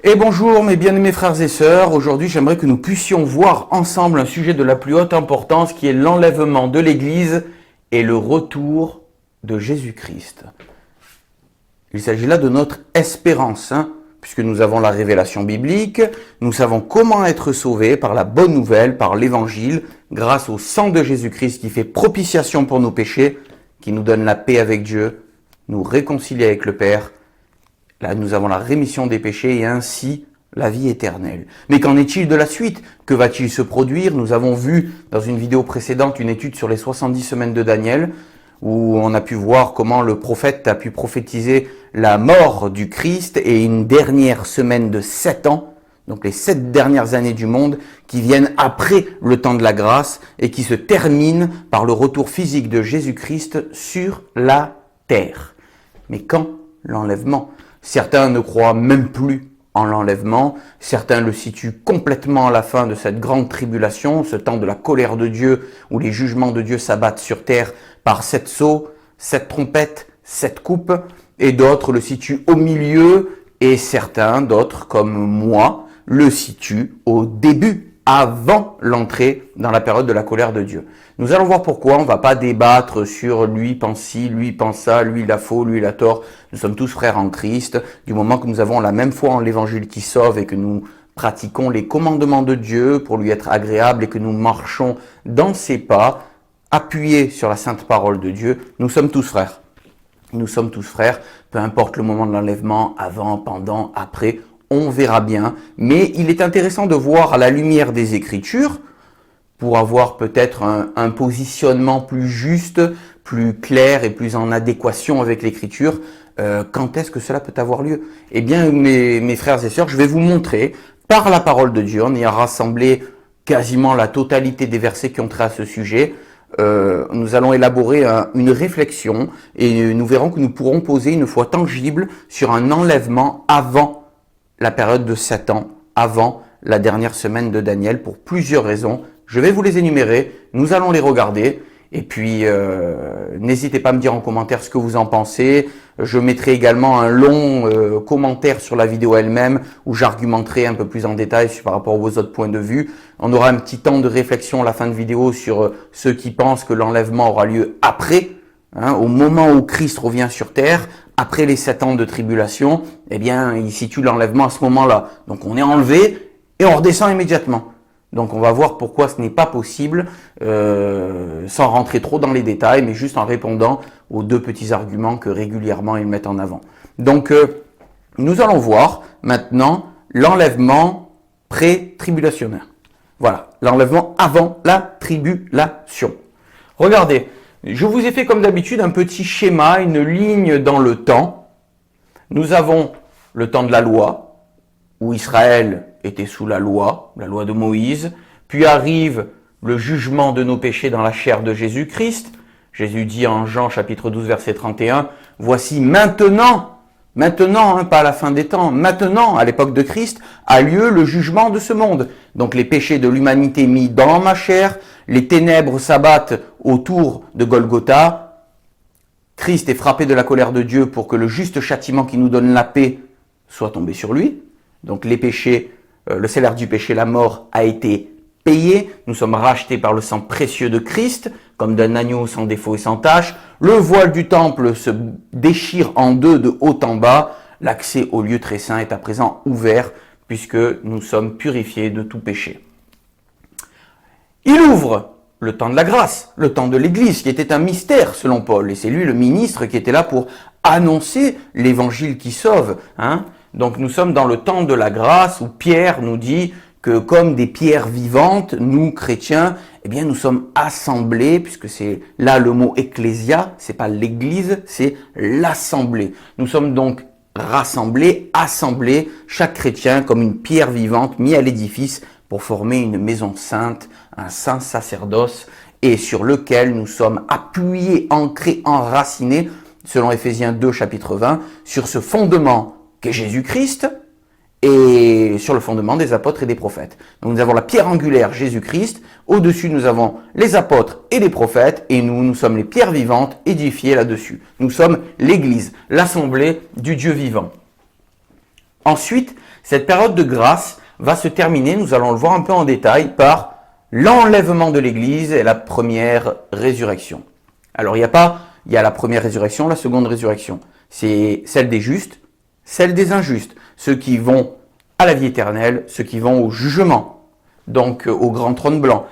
Et bonjour mes bien-aimés frères et sœurs, aujourd'hui j'aimerais que nous puissions voir ensemble un sujet de la plus haute importance qui est l'enlèvement de l'Église et le retour de Jésus-Christ. Il s'agit là de notre espérance, puisque nous avons la révélation biblique, nous savons comment être sauvés par la bonne nouvelle, par l'Évangile, grâce au sang de Jésus-Christ qui fait propitiation pour nos péchés, qui nous donne la paix avec Dieu, nous réconcilie avec le Père. Là, nous avons la rémission des péchés et ainsi la vie éternelle. Mais qu'en est-il de la suite? Que va-t-il se produire? Nous avons vu dans une vidéo précédente une étude sur les 70 semaines de Daniel, où on a pu voir comment le prophète a pu prophétiser la mort du Christ et une dernière semaine de 7 ans, donc les 7 dernières années du monde, qui viennent après le temps de la grâce et qui se terminent par le retour physique de Jésus-Christ sur la terre. Mais quand l'enlèvement? Certains ne croient même plus en l'enlèvement, certains le situent complètement à la fin de cette grande tribulation, ce temps de la colère de Dieu où les jugements de Dieu s'abattent sur terre par 7 sceaux, 7 trompettes, 7 coupes, et d'autres le situent au milieu, et certains, d'autres comme moi, le situent au début, avant l'entrée dans la période de la colère de Dieu. Nous allons voir pourquoi, on ne va pas débattre sur lui pense ci, lui pense ça, lui il a faux, lui il a tort. Nous sommes tous frères en Christ, du moment que nous avons la même foi en l'évangile qui sauve et que nous pratiquons les commandements de Dieu pour lui être agréables et que nous marchons dans ses pas, appuyés sur la sainte parole de Dieu, nous sommes tous frères. Nous sommes tous frères, peu importe le moment de l'enlèvement, avant, pendant, après, on verra bien, mais il est intéressant de voir à la lumière des Écritures, pour avoir peut-être un positionnement plus juste, plus clair et plus en adéquation avec l'Écriture, quand est-ce que cela peut avoir lieu? Eh bien, mes frères et sœurs, je vais vous montrer, par la parole de Dieu, on y a rassemblé quasiment la totalité des versets qui ont trait à ce sujet. Nous allons élaborer une réflexion et nous verrons que nous pourrons poser une foi tangible sur un enlèvement avant la période de 7 ans, avant la dernière semaine de Daniel, pour plusieurs raisons. Je vais vous les énumérer, nous allons les regarder, et puis n'hésitez pas à me dire en commentaire ce que vous en pensez. Je mettrai également un long commentaire sur la vidéo elle-même, où j'argumenterai un peu plus en détail par rapport à vos autres points de vue. On aura un petit temps de réflexion à la fin de vidéo sur ceux qui pensent que l'enlèvement aura lieu après, au moment où Christ revient sur terre, après les 7 ans de tribulation, eh bien, il situe l'enlèvement à ce moment-là. Donc, on est enlevé et on redescend immédiatement. Donc, on va voir pourquoi ce n'est pas possible, sans rentrer trop dans les détails, mais juste en répondant aux 2 petits arguments que régulièrement ils mettent en avant. Donc, nous allons voir maintenant l'enlèvement pré-tribulationnaire. Voilà, l'enlèvement avant la tribulation. Regardez. Je vous ai fait comme d'habitude un petit schéma, une ligne dans le temps. Nous avons le temps de la loi, où Israël était sous la loi de Moïse. Puis arrive le jugement de nos péchés dans la chair de Jésus-Christ. Jésus dit en Jean chapitre 12 verset 31, « Voici maintenant, pas à la fin des temps, maintenant, à l'époque de Christ, a lieu le jugement de ce monde. Donc les péchés de l'humanité mis dans ma chair, les ténèbres s'abattent autour de Golgotha. Christ est frappé de la colère de Dieu pour que le juste châtiment qui nous donne la paix soit tombé sur lui. Donc les péchés, le salaire du péché, la mort, a été payé. Nous sommes rachetés par le sang précieux de Christ, comme d'un agneau sans défaut et sans tache. Le voile du temple se déchire en 2 de haut en bas. L'accès au lieu très saint est à présent ouvert, puisque nous sommes purifiés de tout péché. Il ouvre le temps de la grâce, le temps de l'Église, qui était un mystère selon Paul. Et c'est lui le ministre qui était là pour annoncer l'Évangile qui sauve. Donc nous sommes dans le temps de la grâce où Pierre nous dit que comme des pierres vivantes, nous chrétiens, eh bien nous sommes assemblés, puisque c'est là le mot ecclésia, c'est pas l'Église, c'est l'assemblée. Nous sommes donc rassemblés, assemblés, chaque chrétien comme une pierre vivante mis à l'édifice pour former une maison sainte, un saint sacerdoce, et sur lequel nous sommes appuyés, ancrés, enracinés, selon Éphésiens 2, chapitre 20, sur ce fondement qu'est Jésus-Christ, et sur le fondement des apôtres et des prophètes. Donc nous avons la pierre angulaire Jésus-Christ, au-dessus nous avons les apôtres et les prophètes, et nous sommes les pierres vivantes édifiées là-dessus. Nous sommes l'Église, l'assemblée du Dieu vivant. Ensuite, cette période de grâce va se terminer, nous allons le voir un peu en détail, par l'enlèvement de l'Église et la première résurrection. Alors il y a la première résurrection, la seconde résurrection. C'est celle des justes, celle des injustes. Ceux qui vont à la vie éternelle, ceux qui vont au jugement, donc au grand trône blanc.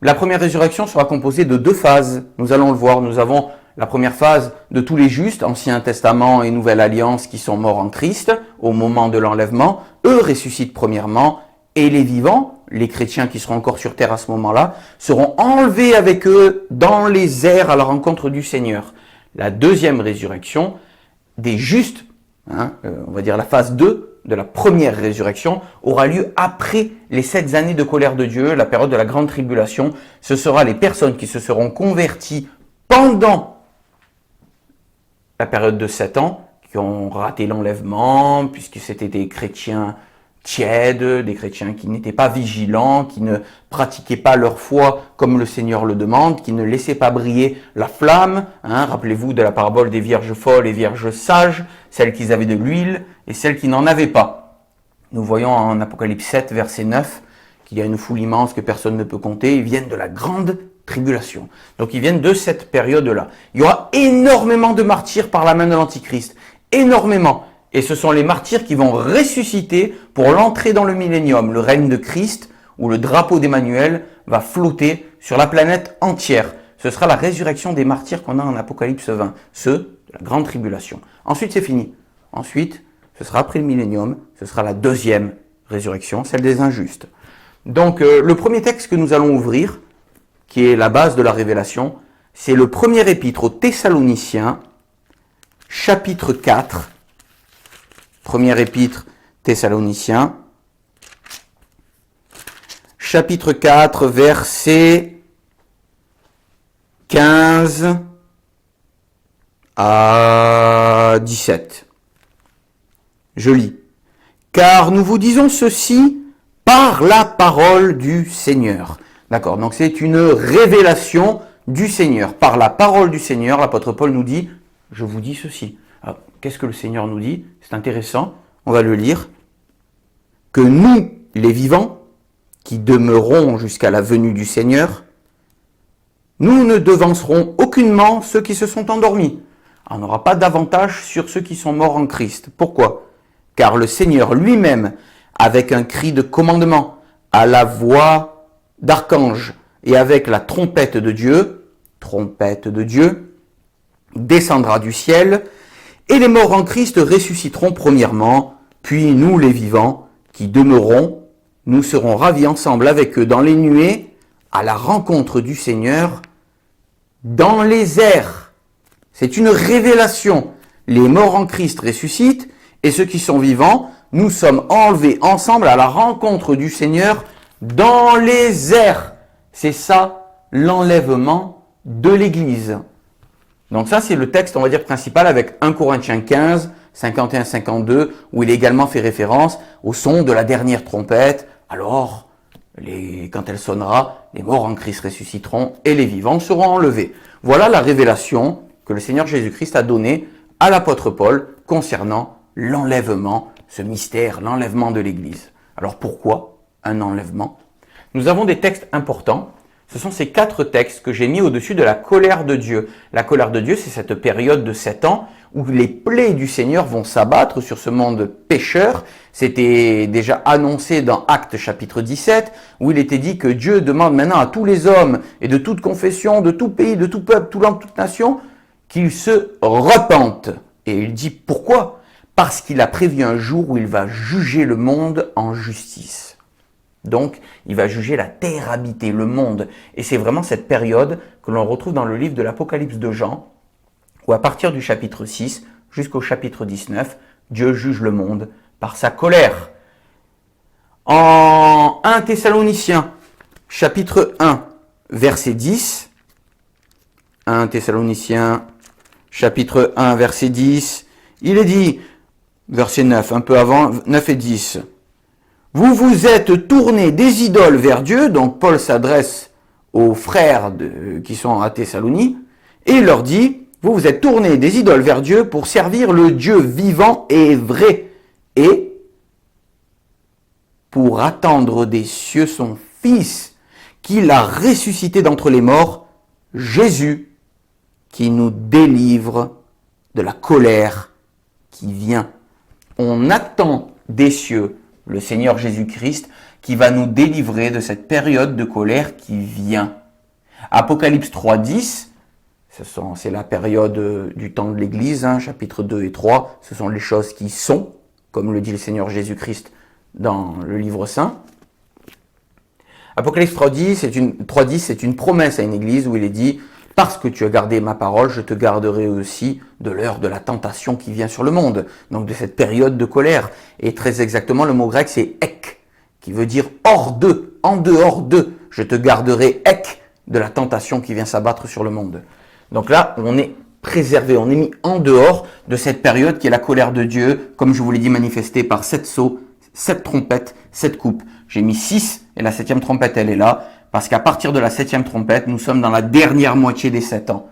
La première résurrection sera composée de 2 phases, nous allons le voir. Nous avons la première phase de tous les justes, Ancien Testament et Nouvelle Alliance, qui sont morts en Christ au moment de l'enlèvement. Eux ressuscitent premièrement, et les vivants, les chrétiens qui seront encore sur terre à ce moment-là, seront enlevés avec eux dans les airs à la rencontre du Seigneur. La deuxième résurrection des justes, on va dire la phase 2 de la première résurrection, aura lieu après les 7 années de colère de Dieu, la période de la grande tribulation. Ce sera les personnes qui se seront converties pendant la période de 7 ans, qui ont raté l'enlèvement, puisque c'était des chrétiens tièdes, des chrétiens qui n'étaient pas vigilants, qui ne pratiquaient pas leur foi comme le Seigneur le demande, qui ne laissaient pas briller la flamme. Rappelez-vous de la parabole des vierges folles et vierges sages, celles qui avaient de l'huile et celles qui n'en avaient pas. Nous voyons en Apocalypse 7, verset 9, qu'il y a une foule immense que personne ne peut compter. Ils viennent de la grande tribulation. Donc ils viennent de cette période-là. Il y aura énormément de martyrs par la main de l'Antichrist. Énormément. Et ce sont les martyrs qui vont ressusciter pour l'entrée dans le millénium, le règne de Christ, où le drapeau d'Emmanuel va flotter sur la planète entière. Ce sera la résurrection des martyrs qu'on a en Apocalypse 20, ceux de la grande tribulation. Ensuite, c'est fini. Ensuite, ce sera après le millénium, ce sera la deuxième résurrection, celle des injustes. Donc, le premier texte que nous allons ouvrir, qui est la base de la révélation, c'est le premier épître aux Thessaloniciens, chapitre 4, Première épître Thessaloniciens, chapitre 4, verset 15 à 17. Je lis. Car nous vous disons ceci par la parole du Seigneur. D'accord, donc c'est une révélation du Seigneur. Par la parole du Seigneur, l'apôtre Paul nous dit, je vous dis ceci. Alors, qu'est-ce que le Seigneur nous dit? C'est intéressant, on va le lire. Que nous, les vivants, qui demeurons jusqu'à la venue du Seigneur, nous ne devancerons aucunement ceux qui se sont endormis. On n'aura pas d'avantage sur ceux qui sont morts en Christ. Pourquoi? Car le Seigneur lui-même, avec un cri de commandement, à la voix d'archange et avec la trompette de Dieu, descendra du ciel, et les morts en Christ ressusciteront premièrement, puis nous les vivants qui demeurons, nous serons ravis ensemble avec eux dans les nuées, à la rencontre du Seigneur, dans les airs. C'est une révélation. Les morts en Christ ressuscitent, et ceux qui sont vivants, nous sommes enlevés ensemble à la rencontre du Seigneur dans les airs. C'est ça, l'enlèvement de l'Église. Donc ça, c'est le texte, on va dire, principal avec 1 Corinthiens 15, 51-52, où il est également fait référence au son de la dernière trompette. Alors, quand elle sonnera, les morts en Christ ressusciteront et les vivants seront enlevés. Voilà la révélation que le Seigneur Jésus-Christ a donnée à l'apôtre Paul concernant l'enlèvement, ce mystère, l'enlèvement de l'Église. Alors pourquoi un enlèvement? Nous avons des textes importants. Ce sont ces 4 textes que j'ai mis au-dessus de la colère de Dieu. La colère de Dieu, c'est cette période de 7 ans où les plaies du Seigneur vont s'abattre sur ce monde pécheur. C'était déjà annoncé dans Actes chapitre 17, où il était dit que Dieu demande maintenant à tous les hommes et de toute confession, de tout pays, de tout peuple, toute langue, toute nation, qu'ils se repentent. Et il dit pourquoi? Parce qu'il a prévu un jour où il va juger le monde en justice. Donc, il va juger la terre habitée, le monde. Et c'est vraiment cette période que l'on retrouve dans le livre de l'Apocalypse de Jean, où à partir du chapitre 6 jusqu'au chapitre 19, Dieu juge le monde par sa colère. En 1 Thessaloniciens, chapitre 1, verset 10, 1 Thessaloniciens, chapitre 1, verset 10, il est dit, verset 9, un peu avant, 9 et 10, vous vous êtes tournés des idoles vers Dieu, donc Paul s'adresse aux frères qui sont à Thessalonie, et il leur dit, vous vous êtes tournés des idoles vers Dieu pour servir le Dieu vivant et vrai, et pour attendre des cieux son Fils, qu'il a ressuscité d'entre les morts, Jésus, qui nous délivre de la colère qui vient. On attend des cieux le Seigneur Jésus-Christ qui va nous délivrer de cette période de colère qui vient. Apocalypse 3.10, c'est la période du temps de l'Église, chapitres 2 et 3, ce sont les choses qui sont, comme le dit le Seigneur Jésus-Christ dans le livre saint. Apocalypse 3.10, c'est une promesse à une église où il est dit « Parce que tu as gardé ma parole, je te garderai aussi de l'heure de la tentation qui vient sur le monde. » Donc de cette période de colère. Et très exactement, le mot grec c'est « ek » qui veut dire « hors d'eux »,« en dehors d'eux ». Je te garderai « ek » de la tentation qui vient s'abattre sur le monde. Donc là, on est préservé, on est mis en dehors de cette période qui est la colère de Dieu, comme je vous l'ai dit, manifestée par 7 sceaux, 7 trompettes, 7 coupes. J'ai mis 6 et la 7e trompette, elle est là, parce qu'à partir de la 7e trompette, nous sommes dans la dernière moitié des 7 ans.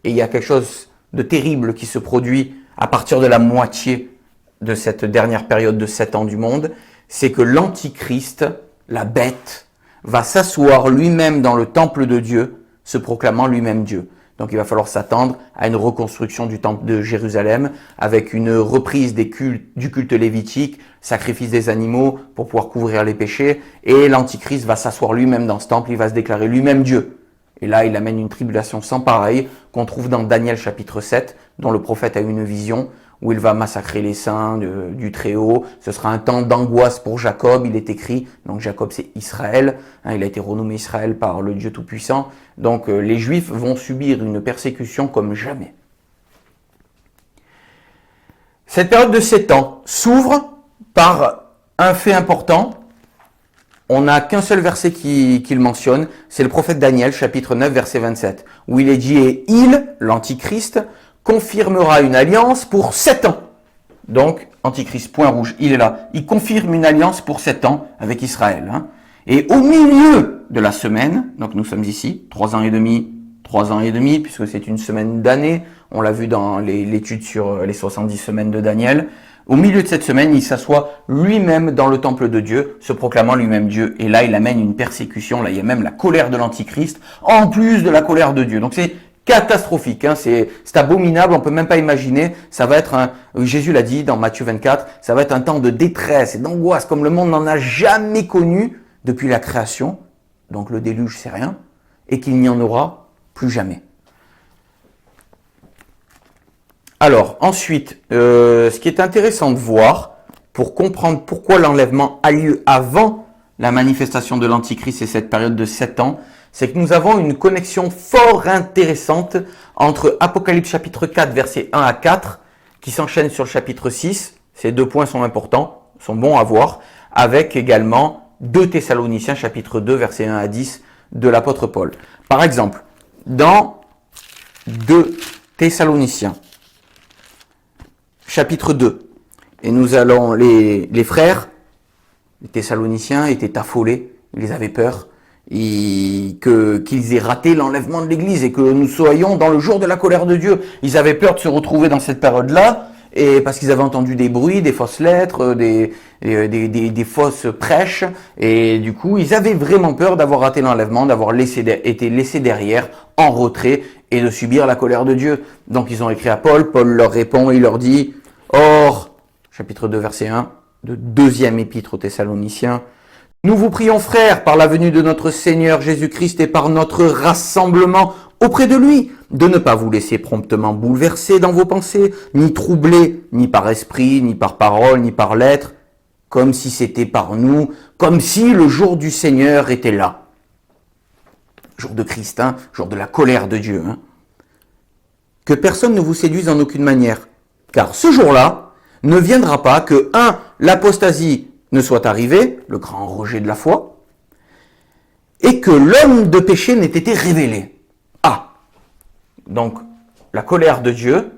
Et il y a quelque chose de terrible qui se produit à partir de la moitié de cette dernière période de 7 ans du monde, c'est que l'Antichrist, la bête, va s'asseoir lui-même dans le temple de Dieu, se proclamant lui-même Dieu. Donc il va falloir s'attendre à une reconstruction du temple de Jérusalem avec une reprise du culte lévitique, sacrifice des animaux pour pouvoir couvrir les péchés. Et l'Antichrist va s'asseoir lui-même dans ce temple, il va se déclarer lui-même Dieu. Et là, il amène une tribulation sans pareil qu'on trouve dans Daniel chapitre 7, dont le prophète a eu une vision où il va massacrer les saints du Très-Haut. Ce sera un temps d'angoisse pour Jacob, il est écrit. Donc Jacob, c'est Israël. Il a été renommé Israël par le Dieu Tout-Puissant. Donc les Juifs vont subir une persécution comme jamais. Cette période de 7 ans s'ouvre par un fait important. On n'a qu'un seul verset qui le mentionne. C'est le prophète Daniel, chapitre 9, verset 27, où il est dit « Et il, l'Antichrist, confirmera une alliance pour 7 ans. » Donc, Antichrist, point rouge, il est là. Il confirme une alliance pour 7 ans avec Israël. Et au milieu de la semaine, donc nous sommes ici, 3 ans et demi, puisque c'est une semaine d'année, on l'a vu dans l'étude sur les 70 semaines de Daniel, au milieu de cette semaine, il s'assoit lui-même dans le temple de Dieu, se proclamant lui-même Dieu, et là il amène une persécution, là il y a même la colère de l'Antichrist, en plus de la colère de Dieu. Donc c'est catastrophique, c'est abominable, on peut même pas imaginer, ça va être Jésus l'a dit dans Matthieu 24, ça va être un temps de détresse et d'angoisse comme le monde n'en a jamais connu depuis la création, donc le déluge c'est rien, et qu'il n'y en aura plus jamais. Alors ensuite, ce qui est intéressant de voir, pour comprendre pourquoi l'enlèvement a lieu avant la manifestation de l'Antichrist et cette période de 7 ans, c'est que nous avons une connexion fort intéressante entre Apocalypse chapitre 4, versets 1 à 4, qui s'enchaîne sur le chapitre 6, ces 2 points sont importants, sont bons à voir, avec également 2 Thessaloniciens, chapitre 2, versets 1 à 10, de l'apôtre Paul. Par exemple, dans 2 Thessaloniciens, chapitre 2, et nous allons, les frères, les Thessaloniciens étaient affolés, ils avaient peur, qu'ils aient raté l'enlèvement de l'Église et que nous soyons dans le jour de la colère de Dieu. Ils avaient peur de se retrouver dans cette période-là, et parce qu'ils avaient entendu des bruits, des fausses lettres, des fausses prêches, et du coup, ils avaient vraiment peur d'avoir raté l'enlèvement, d'avoir été laissés derrière, en retrait, et de subir la colère de Dieu. Donc ils ont écrit à Paul, Paul leur répond, il leur dit « Or, chapitre 2, verset 1, de 2e épître aux Thessaloniciens, nous vous prions, frères, par la venue de notre Seigneur Jésus-Christ et par notre rassemblement auprès de lui, de ne pas vous laisser promptement bouleverser dans vos pensées, ni troubler, ni par esprit, ni par parole, ni par lettre, comme si c'était par nous, comme si le jour du Seigneur était là. » Jour de Christ, jour de la colère de Dieu. Que personne ne vous séduise en aucune manière, car ce jour-là ne viendra pas que 1. L'apostasie ne soit arrivée, le grand rejet de la foi, et que l'homme de péché n'ait été révélé. Donc, la colère de Dieu,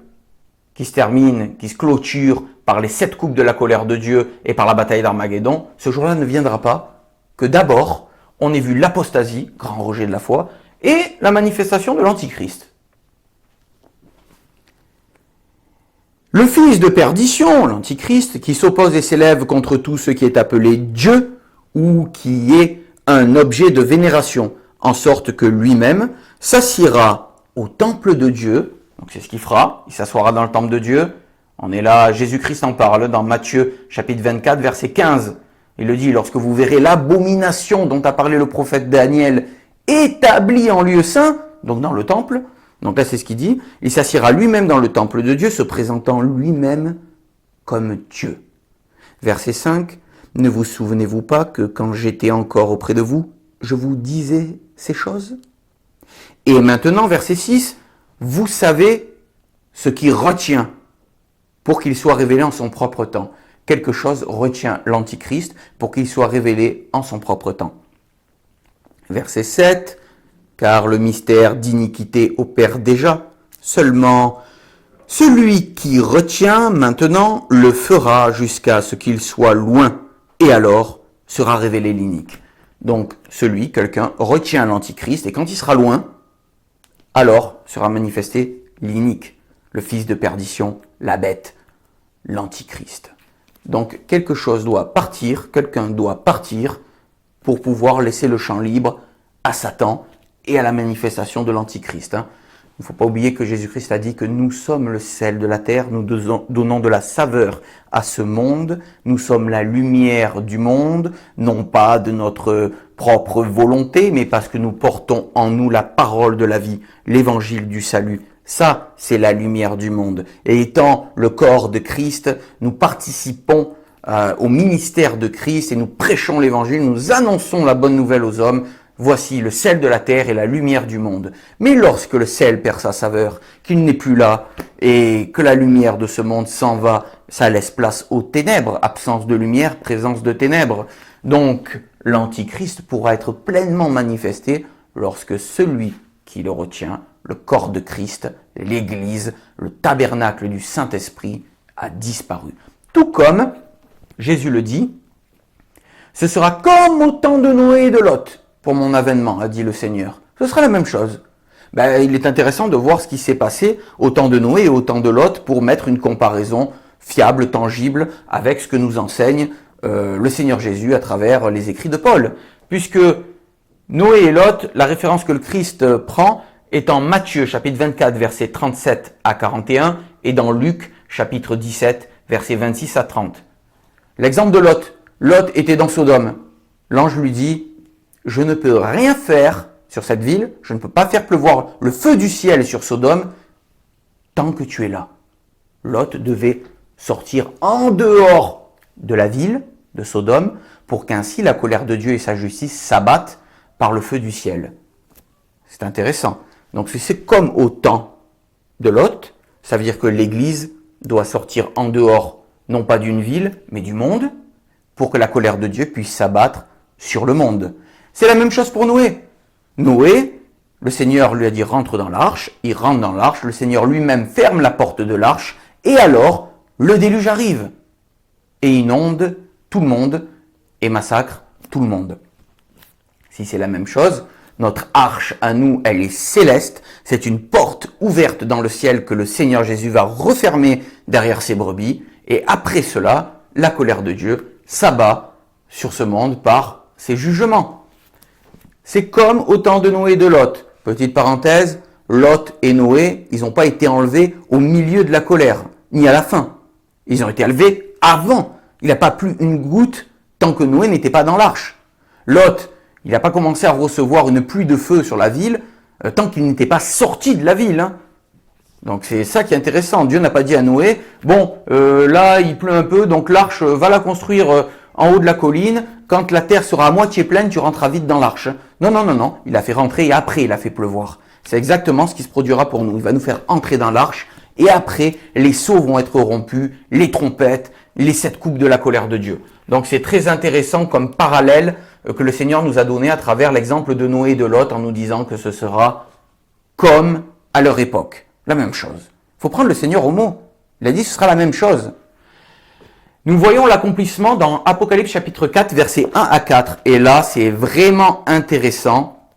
qui se termine, qui se clôture par les 7 coupes de la colère de Dieu et par la bataille d'Armageddon, ce jour-là ne viendra pas que d'abord, on ait vu l'apostasie, grand rejet de la foi, et la manifestation de l'Antichrist. Le fils de perdition, l'Antichrist, qui s'oppose et s'élève contre tout ce qui est appelé Dieu ou qui est un objet de vénération, en sorte que lui-même s'assiera au temple de Dieu. Donc c'est ce qu'il fera, il s'assoira dans le temple de Dieu. On est là, Jésus-Christ en parle dans Matthieu chapitre 24, verset 15. Il le dit, lorsque vous verrez l'abomination dont a parlé le prophète Daniel établie en lieu saint, donc dans le temple, donc là c'est ce qu'il dit, il s'assiera lui-même dans le temple de Dieu, se présentant lui-même comme Dieu. Verset 5, ne vous souvenez-vous pas que quand j'étais encore auprès de vous, je vous disais ces choses? Et maintenant, verset 6, vous savez ce qui retient pour qu'il soit révélé en son propre temps. Quelque chose retient l'Antichrist pour qu'il soit révélé en son propre temps. Verset 7, car le mystère d'iniquité opère déjà, seulement celui qui retient maintenant le fera jusqu'à ce qu'il soit loin, et alors sera révélé l'inique. Donc quelqu'un retient l'Antichrist, et quand il sera loin, alors sera manifesté l'inique, le fils de perdition, la bête, l'Antichrist. Donc quelque chose doit partir, quelqu'un doit partir pour pouvoir laisser le champ libre à Satan et à la manifestation de l'Antichrist. Il ne faut pas oublier que Jésus-Christ a dit que nous sommes le sel de la terre, nous donnons de la saveur à ce monde, nous sommes la lumière du monde, non pas de notre propre volonté, mais parce que nous portons en nous la parole de la vie, l'évangile du salut. Ça, c'est la lumière du monde. Et étant le corps de Christ, nous participons au ministère de Christ et nous prêchons l'évangile, nous annonçons la bonne nouvelle aux hommes. Voici le sel de la terre et la lumière du monde. Mais lorsque le sel perd sa saveur, qu'il n'est plus là et que la lumière de ce monde s'en va, ça laisse place aux ténèbres, absence de lumière, présence de ténèbres. Donc l'Antichrist pourra être pleinement manifesté lorsque celui qui le retient, le corps de Christ, l'Église, le tabernacle du Saint-Esprit a disparu. Tout comme, Jésus le dit, ce sera comme au temps de Noé et de Lot pour mon avènement, a dit le Seigneur. Ce sera la même chose. Il est intéressant de voir ce qui s'est passé au temps de Noé et au temps de Lot pour mettre une comparaison fiable, tangible, avec ce que nous enseigne le Seigneur Jésus à travers les écrits de Paul. Puisque Noé et Lot, la référence que le Christ prend est en Matthieu chapitre 24 versets 37 à 41 et dans Luc chapitre 17 versets 26 à 30. L'exemple de Lot. Lot était dans Sodome. L'ange lui dit, je ne peux rien faire sur cette ville, je ne peux pas faire pleuvoir le feu du ciel sur Sodome tant que tu es là. Lot devait sortir en dehors de la ville de Sodome pour qu'ainsi la colère de Dieu et sa justice s'abattent par le feu du ciel. C'est intéressant. Donc c'est comme au temps de Lot, ça veut dire que l'Église doit sortir en dehors, non pas d'une ville, mais du monde, pour que la colère de Dieu puisse s'abattre sur le monde. C'est la même chose pour Noé. Noé, le Seigneur lui a dit rentre dans l'arche, il rentre dans l'arche, le Seigneur lui-même ferme la porte de l'arche, et alors le déluge arrive et inonde tout le monde et massacre tout le monde. Si c'est la même chose, notre arche à nous, elle est céleste, c'est une porte ouverte dans le ciel que le Seigneur Jésus va refermer derrière ses brebis, et après cela, la colère de Dieu s'abat sur ce monde par ses jugements. C'est comme au temps de Noé et de Lot. Petite parenthèse, Lot et Noé, ils n'ont pas été enlevés au milieu de la colère, ni à la fin. Ils ont été enlevés avant. Il n'a pas plu une goutte tant que Noé n'était pas dans l'arche. Lot, il n'a pas commencé à recevoir une pluie de feu sur la ville tant qu'il n'était pas sorti de la ville. Donc c'est ça qui est intéressant. Dieu n'a pas dit à Noé, bon, là il pleut un peu, donc l'arche, va la construire en haut de la colline. Quand la terre sera à moitié pleine, tu rentreras vite dans l'arche. Non. Il a fait rentrer et après il a fait pleuvoir. C'est exactement ce qui se produira pour nous. Il va nous faire entrer dans l'arche et après les sceaux vont être rompus, les trompettes, les 7 coupes de la colère de Dieu. Donc c'est très intéressant comme parallèle que le Seigneur nous a donné à travers l'exemple de Noé et de Lot en nous disant que ce sera comme à leur époque. La même chose. Il faut prendre le Seigneur au mot. Il a dit ce sera la même chose. Nous voyons l'accomplissement dans Apocalypse chapitre 4, versets 1 à 4. Et là, c'est vraiment intéressant.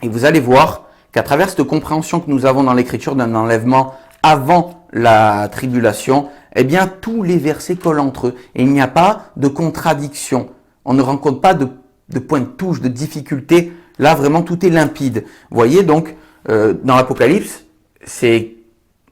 Et vous allez voir qu'à travers cette compréhension que nous avons dans l'Écriture d'un enlèvement avant la tribulation, eh bien tous les versets collent entre eux et il n'y a pas de contradiction. On ne rencontre pas de point de touche, de difficulté. Là, vraiment, tout est limpide. Vous voyez, donc, dans l'Apocalypse, c'est,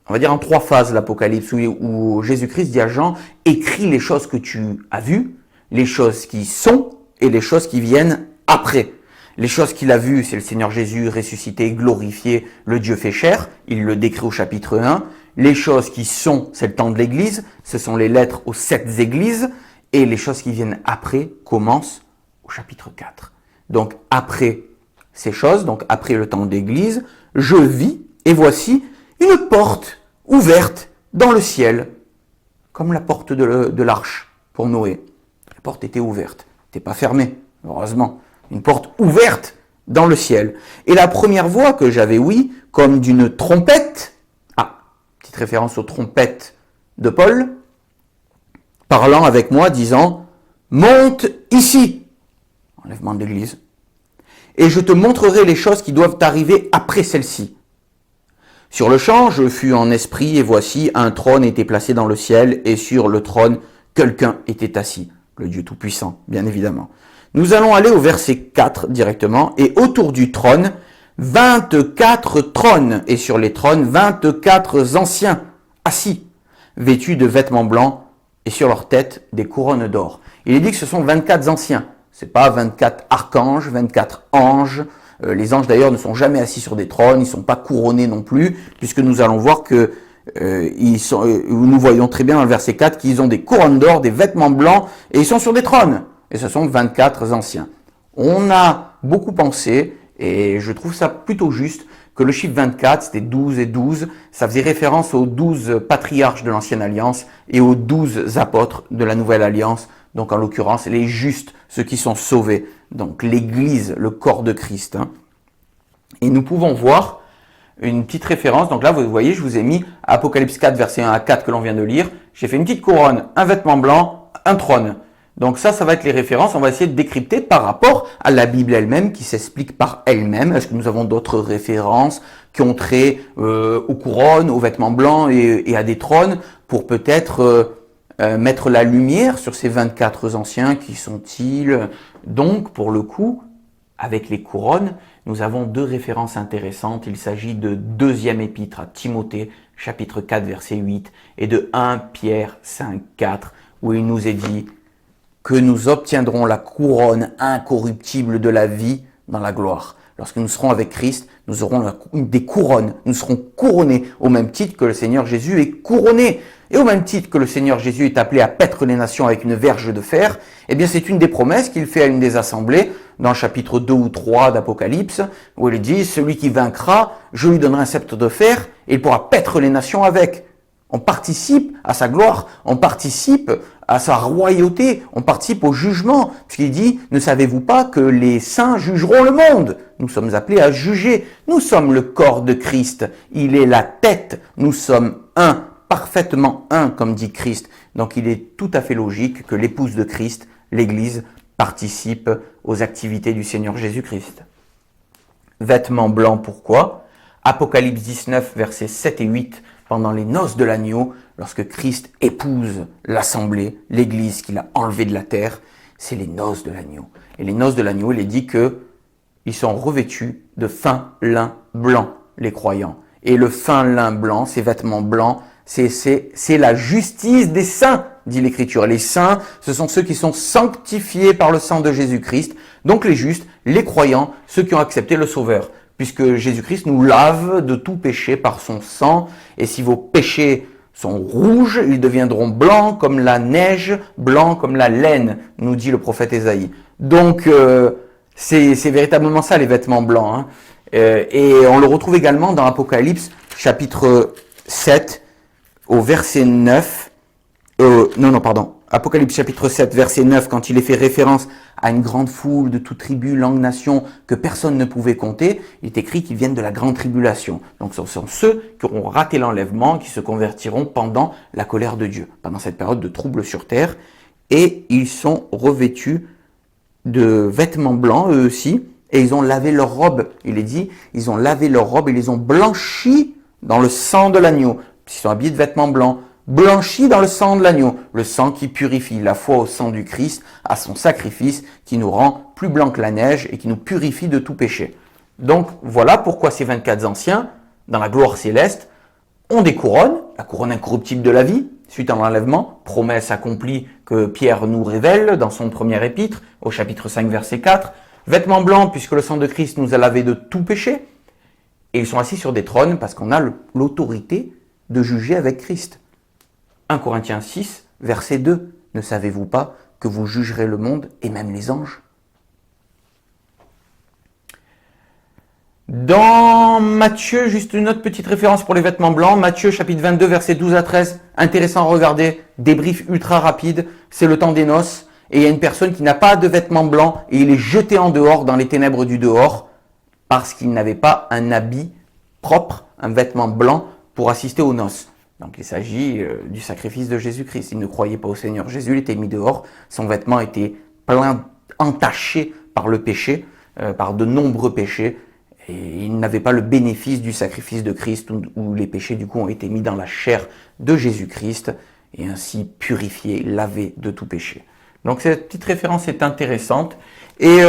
on va dire, en 3 phases, l'Apocalypse, où Jésus-Christ dit à Jean, écris les choses que tu as vues, les choses qui sont et les choses qui viennent après. Les choses qu'il a vues, c'est le Seigneur Jésus ressuscité, glorifié, le Dieu fait chair. Il le décrit au chapitre 1. Les choses qui sont, c'est le temps de l'Église. Ce sont les lettres aux 7 églises. Et les choses qui viennent après commencent au chapitre 4. Donc, après ces choses, donc après le temps d'Église, je vis, et voici, une porte ouverte dans le ciel, comme la porte de l'arche pour Noé. La porte était ouverte, n'était pas fermée, heureusement. Une porte ouverte dans le ciel. Et la première voix que j'avais ouïe, comme d'une trompette, petite référence aux trompettes de Paul, parlant avec moi, disant, monte ici, enlèvement de l'église, et je te montrerai les choses qui doivent arriver après celle-ci. Sur le champ, je fus en esprit, et voici, un trône était placé dans le ciel, et sur le trône, quelqu'un était assis, le Dieu Tout-Puissant, bien évidemment. Nous allons aller au verset 4 directement, et autour du trône, 24 trônes, et sur les trônes, 24 anciens, assis, vêtus de vêtements blancs, et sur leur tête, des couronnes d'or. Il est dit que ce sont 24 anciens, c'est pas 24 archanges, 24 anges. Les anges d'ailleurs ne sont jamais assis sur des trônes, ils ne sont pas couronnés non plus, puisque nous allons voir que nous voyons très bien dans le verset 4 qu'ils ont des couronnes d'or, des vêtements blancs, et ils sont sur des trônes. Et ce sont 24 anciens. On a beaucoup pensé, et je trouve ça plutôt juste, que le chiffre 24, c'était 12 et 12, ça faisait référence aux 12 patriarches de l'Ancienne Alliance et aux 12 apôtres de la Nouvelle Alliance, donc en l'occurrence les justes, ceux qui sont sauvés, donc l'Église, le corps de Christ. Et nous pouvons voir une petite référence, donc là vous voyez, je vous ai mis Apocalypse 4, verset 1 à 4 que l'on vient de lire, j'ai fait une petite couronne, un vêtement blanc, un trône. Donc ça va être les références, on va essayer de décrypter par rapport à la Bible elle-même, qui s'explique par elle-même. Est-ce que nous avons d'autres références qui ont trait aux couronnes, aux vêtements blancs et à des trônes, pour peut-être mettre la lumière sur ces 24 anciens, qui sont-ils? Donc, pour le coup, avec les couronnes, nous avons 2 références intéressantes. Il s'agit de 2e épître à Timothée, chapitre 4, verset 8, et de 1 Pierre 5, 4, où il nous est dit que nous obtiendrons la couronne incorruptible de la vie dans la gloire. Lorsque nous serons avec Christ, nous aurons des couronnes. Nous serons couronnés au même titre que le Seigneur Jésus est couronné. Et au même titre que le Seigneur Jésus est appelé à paître les nations avec une verge de fer, eh bien c'est une des promesses qu'il fait à une des assemblées, dans le chapitre 2 ou 3 d'Apocalypse, où il dit, celui qui vaincra, je lui donnerai un sceptre de fer, et il pourra paître les nations avec. On participe à sa gloire, on participe à sa royauté, on participe au jugement, puisqu'il dit, ne savez-vous pas que les saints jugeront le monde? Nous sommes appelés à juger, nous sommes le corps de Christ, il est la tête, nous sommes un, parfaitement un, comme dit Christ. Donc il est tout à fait logique que l'épouse de Christ, l'Église, participe aux activités du Seigneur Jésus-Christ. Vêtements blancs, pourquoi? Apocalypse 19, versets 7 et 8, pendant les noces de l'agneau, lorsque Christ épouse l'assemblée, l'Église qu'il a enlevée de la terre, c'est les noces de l'agneau. Et les noces de l'agneau, il est dit qu'ils sont revêtus de fin lin blanc, les croyants. Et le fin lin blanc, ces vêtements blancs, c'est la justice des saints, dit l'Écriture. Les saints, ce sont ceux qui sont sanctifiés par le sang de Jésus-Christ. Donc les justes, les croyants, ceux qui ont accepté le Sauveur. Puisque Jésus-Christ nous lave de tout péché par son sang. Et si vos péchés sont rouges, ils deviendront blancs comme la neige, blancs comme la laine, nous dit le prophète Ésaïe. Donc c'est véritablement ça les vêtements blancs. Et on le retrouve également dans Apocalypse chapitre 7 au verset 9. Apocalypse chapitre 7, verset 9, quand il est fait référence à une grande foule de toute tribu, langue, nation, que personne ne pouvait compter, il est écrit qu'ils viennent de la grande tribulation. Donc ce sont ceux qui auront raté l'enlèvement, qui se convertiront pendant la colère de Dieu, pendant cette période de trouble sur terre. Et ils sont revêtus de vêtements blancs, eux aussi, et ils ont lavé leurs robes. Il est dit, ils ont lavé leurs robes et les ont blanchis dans le sang de l'agneau. Ils sont habillés de vêtements blancs, blanchis dans le sang de l'agneau, le sang qui purifie, la foi au sang du Christ, à son sacrifice, qui nous rend plus blancs que la neige et qui nous purifie de tout péché. Donc voilà pourquoi ces 24 anciens, dans la gloire céleste, ont des couronnes, la couronne incorruptible de la vie, suite à l'enlèvement, promesse accomplie que Pierre nous révèle dans son premier épître, au chapitre 5, verset 4, vêtements blancs, puisque le sang de Christ nous a lavé de tout péché, et ils sont assis sur des trônes parce qu'on a l'autorité de juger avec Christ. 1 Corinthiens 6, verset 2, ne savez-vous pas que vous jugerez le monde et même les anges? Dans Matthieu, juste une autre petite référence pour les vêtements blancs, Matthieu chapitre 22, versets 12 à 13, intéressant à regarder, débrief ultra rapide, c'est le temps des noces, et il y a une personne qui n'a pas de vêtements blancs, et il est jeté en dehors, dans les ténèbres du dehors, parce qu'il n'avait pas un habit propre, un vêtement blanc, pour assister aux noces. Donc il s'agit du sacrifice de Jésus-Christ. Il ne croyait pas au Seigneur Jésus, il était mis dehors, son vêtement était plein, entaché par le péché, par de nombreux péchés, et il n'avait pas le bénéfice du sacrifice de Christ où les péchés du coup ont été mis dans la chair de Jésus-Christ et ainsi purifiés, lavés de tout péché. Donc cette petite référence est intéressante. Et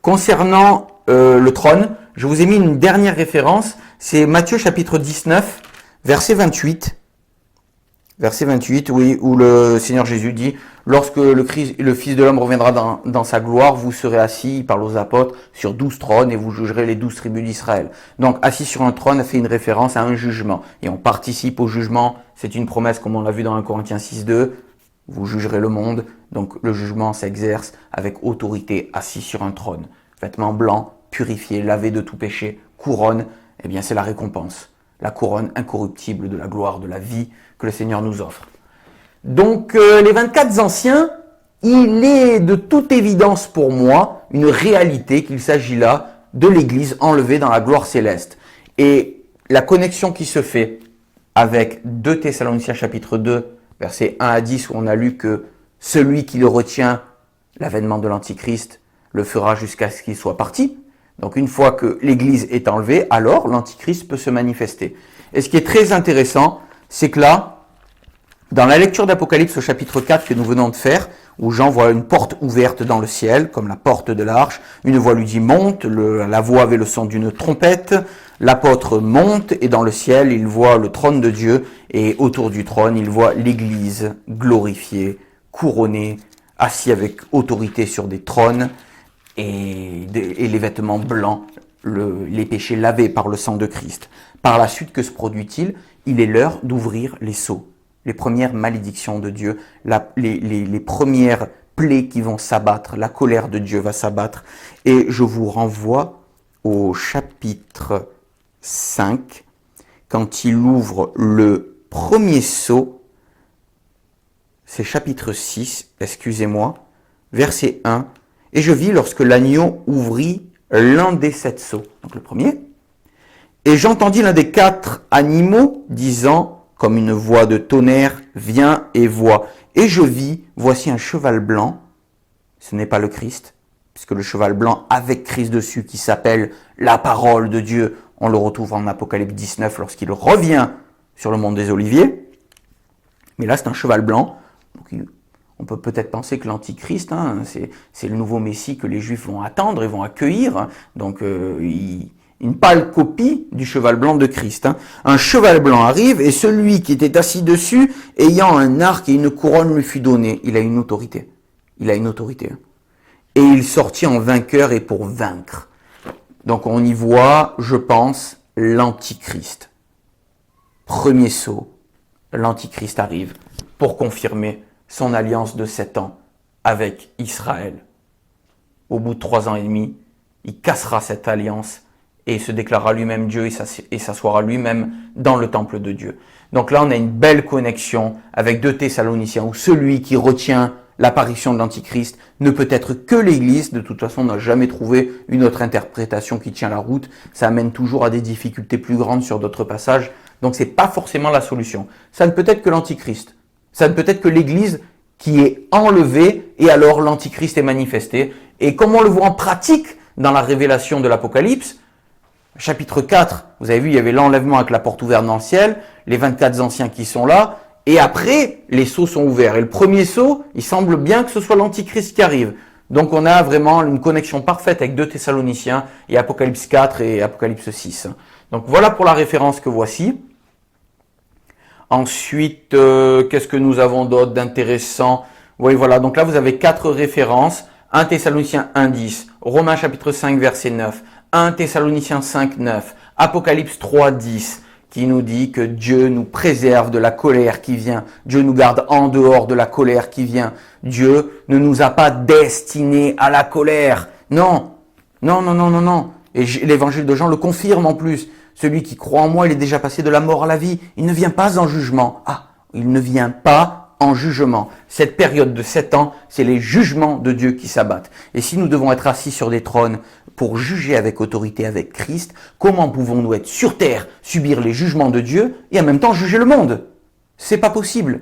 concernant le trône, je vous ai mis une dernière référence, c'est Matthieu chapitre 19, verset 28. Verset 28, oui, où le Seigneur Jésus dit « Lorsque le Fils de l'homme reviendra dans sa gloire, vous serez assis, il parle aux apôtres, sur 12 trônes et vous jugerez les 12 tribus d'Israël. » Donc, assis sur un trône a fait une référence à un jugement. Et on participe au jugement, c'est une promesse comme on l'a vu dans 1 Corinthiens 6, 2. Vous jugerez le monde, donc le jugement s'exerce avec autorité, assis sur un trône. Vêtements blancs, purifiés, lavés de tout péché, couronne, eh bien c'est la récompense. La couronne incorruptible de la gloire, de la vie que le Seigneur nous offre. Donc les 24 anciens, il est de toute évidence pour moi une réalité qu'il s'agit là de l'Église enlevée dans la gloire céleste. Et la connexion qui se fait avec 2 Thessaloniciens chapitre 2, versets 1 à 10, où on a lu que celui qui le retient, l'avènement de l'Antichrist, le fera jusqu'à ce qu'il soit parti. Donc une fois que l'Église est enlevée, alors l'Antichrist peut se manifester. Et ce qui est très intéressant, c'est que là, dans la lecture d'Apocalypse au chapitre 4 que nous venons de faire, où Jean voit une porte ouverte dans le ciel, comme la porte de l'arche, une voix lui dit « monte », la voix avait le son d'une trompette, l'apôtre monte, et dans le ciel, il voit le trône de Dieu, et autour du trône, il voit l'Église glorifiée, couronnée, assis avec autorité sur des trônes, et les vêtements blancs, les péchés lavés par le sang de Christ. Par la suite, que se produit-il? Il est l'heure d'ouvrir les sceaux, les premières malédictions de Dieu, les premières plaies qui vont s'abattre, la colère de Dieu va s'abattre. Et je vous renvoie au chapitre 5, quand il ouvre le premier sceau, c'est chapitre 6, excusez-moi, verset 1, « Et je vis lorsque l'agneau ouvrit l'un des 7 sceaux. » Donc le premier. « Et j'entendis l'un des 4 animaux disant, comme une voix de tonnerre, viens et vois. Et je vis, voici un cheval blanc. » Ce n'est pas le Christ, puisque le cheval blanc avec Christ dessus, qui s'appelle la parole de Dieu, on le retrouve en Apocalypse 19 lorsqu'il revient sur le mont des Oliviers. Mais là, c'est un cheval blanc. Donc, on peut peut-être penser que l'Antichrist, c'est le nouveau Messie que les Juifs vont attendre et vont accueillir. Donc, une pâle copie du cheval blanc de Christ. Un cheval blanc arrive et celui qui était assis dessus, ayant un arc et une couronne, lui fut donné. Il a une autorité. Il a une autorité. Et il sortit en vainqueur et pour vaincre. Donc, on y voit, je pense, l'Antichrist. Premier sceau, l'Antichrist arrive pour confirmer son alliance de 7 ans avec Israël. Au bout de 3 ans et demi, il cassera cette alliance et se déclarera lui-même Dieu et s'assoira lui-même dans le temple de Dieu. Donc là, on a une belle connexion avec 2 Thessaloniciens, où celui qui retient l'apparition de l'Antichrist ne peut être que l'Église. De toute façon, on n'a jamais trouvé une autre interprétation qui tient la route. Ça amène toujours à des difficultés plus grandes sur d'autres passages. Donc, c'est pas forcément la solution. Ça ne peut être que l'Antichrist. Ça ne peut être que l'Église qui est enlevée et alors l'Antichrist est manifesté. Et comme on le voit en pratique dans la révélation de l'Apocalypse, Chapitre 4, vous avez vu, il y avait l'enlèvement avec la porte ouverte dans le ciel, les 24 anciens qui sont là, et après, les sceaux sont ouverts. Et le premier sceau, il semble bien que ce soit l'Antichrist qui arrive. Donc on a vraiment une connexion parfaite avec 2 Thessaloniciens et Apocalypse 4 et Apocalypse 6. Donc voilà pour la référence que voici. Ensuite, qu'est-ce que nous avons d'autre d'intéressant? Oui, voilà, donc là vous avez 4 références. 1 Thessaloniciens 1.10, Romains chapitre 5 verset 9, 1 Thessaloniciens 5, 9, Apocalypse 3, 10, qui nous dit que Dieu nous préserve de la colère qui vient. Dieu nous garde en dehors de la colère qui vient. Dieu ne nous a pas destinés à la colère. Non, non, non, non, non, non. Et l'évangile de Jean le confirme en plus. Celui qui croit en moi, il est déjà passé de la mort à la vie. Il ne vient pas en jugement. Ah, il ne vient pas en jugement. Cette période de 7 ans, c'est les jugements de Dieu qui s'abattent. Et si nous devons être assis sur des trônes pour juger avec autorité avec Christ, comment pouvons-nous être sur terre, subir les jugements de Dieu et en même temps juger le monde? C'est pas possible.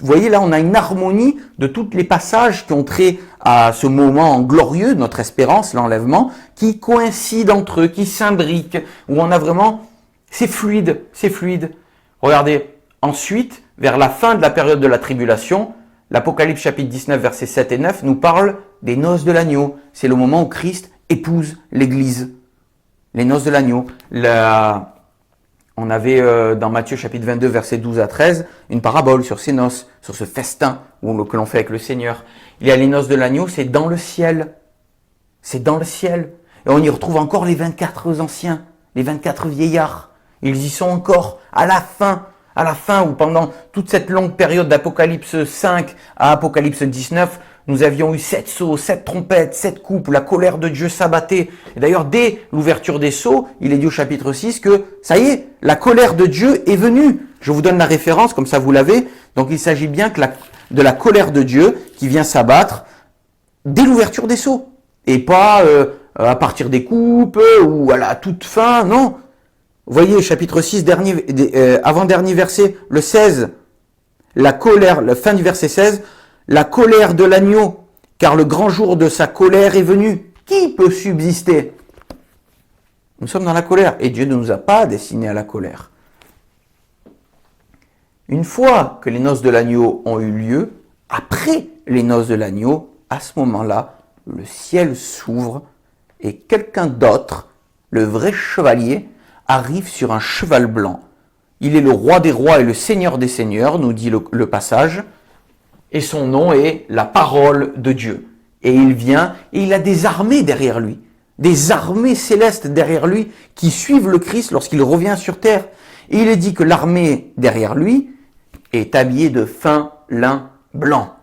Vous voyez, là, on a une harmonie de tous les passages qui ont trait à ce moment glorieux de notre espérance, l'enlèvement, qui coïncident entre eux, qui s'imbriquent, où on a vraiment... C'est fluide, c'est fluide. Regardez, ensuite, vers la fin de la période de la tribulation, l'Apocalypse chapitre 19, versets 7 et 9 nous parle des noces de l'agneau. C'est le moment où Christ épouse l'Église. Les noces de l'agneau. On avait dans Matthieu chapitre 22, versets 12 à 13, une parabole sur ces noces, sur ce festin que l'on fait avec le Seigneur. Il y a les noces de l'agneau, c'est dans le ciel. C'est dans le ciel. Et on y retrouve encore les 24 anciens, les 24 vieillards. Ils y sont encore à la fin où pendant toute cette longue période d'Apocalypse 5 à Apocalypse 19, nous avions eu 7 sceaux, 7 trompettes, 7 coupes, la colère de Dieu s'abattait. Et d'ailleurs, dès l'ouverture des sceaux, il est dit au chapitre 6 que, ça y est, la colère de Dieu est venue. Je vous donne la référence, comme ça vous l'avez. Donc il s'agit bien de la colère de Dieu qui vient s'abattre dès l'ouverture des sceaux. Et pas à partir des coupes ou à la toute fin, non. Vous voyez, chapitre 6, avant-dernier verset, le 16, la fin du verset 16, la colère de l'agneau, car le grand jour de sa colère est venu. Qui peut subsister? Nous sommes dans la colère et Dieu ne nous a pas destinés à la colère. Une fois que les noces de l'agneau ont eu lieu, après les noces de l'agneau, à ce moment-là, le ciel s'ouvre et quelqu'un d'autre, le vrai chevalier, arrive sur un cheval blanc. Il est le roi des rois et le seigneur des seigneurs, nous dit le passage, et son nom est la parole de Dieu. Et il vient, et il a des armées derrière lui, des armées célestes derrière lui, qui suivent le Christ lorsqu'il revient sur terre. Et il est dit que l'armée derrière lui est habillée de fin lin blanc.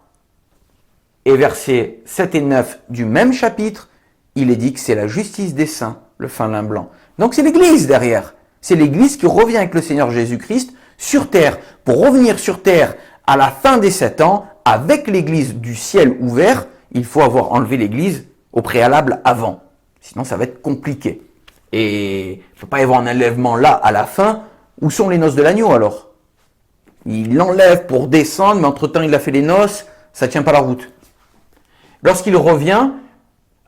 Et versets 7 et 9 du même chapitre, il est dit que c'est la justice des saints, le fin lin blanc. Donc c'est l'Église derrière. C'est l'Église qui revient avec le Seigneur Jésus-Christ sur terre. Pour revenir sur terre à la fin des 7 ans, avec l'Église du ciel ouvert, il faut avoir enlevé l'Église au préalable avant. Sinon ça va être compliqué. Et il ne peut pas y avoir un enlèvement là à la fin. Où sont les noces de l'agneau alors? Il l'enlève pour descendre, mais entre-temps il a fait les noces, ça ne tient pas la route. Lorsqu'il revient,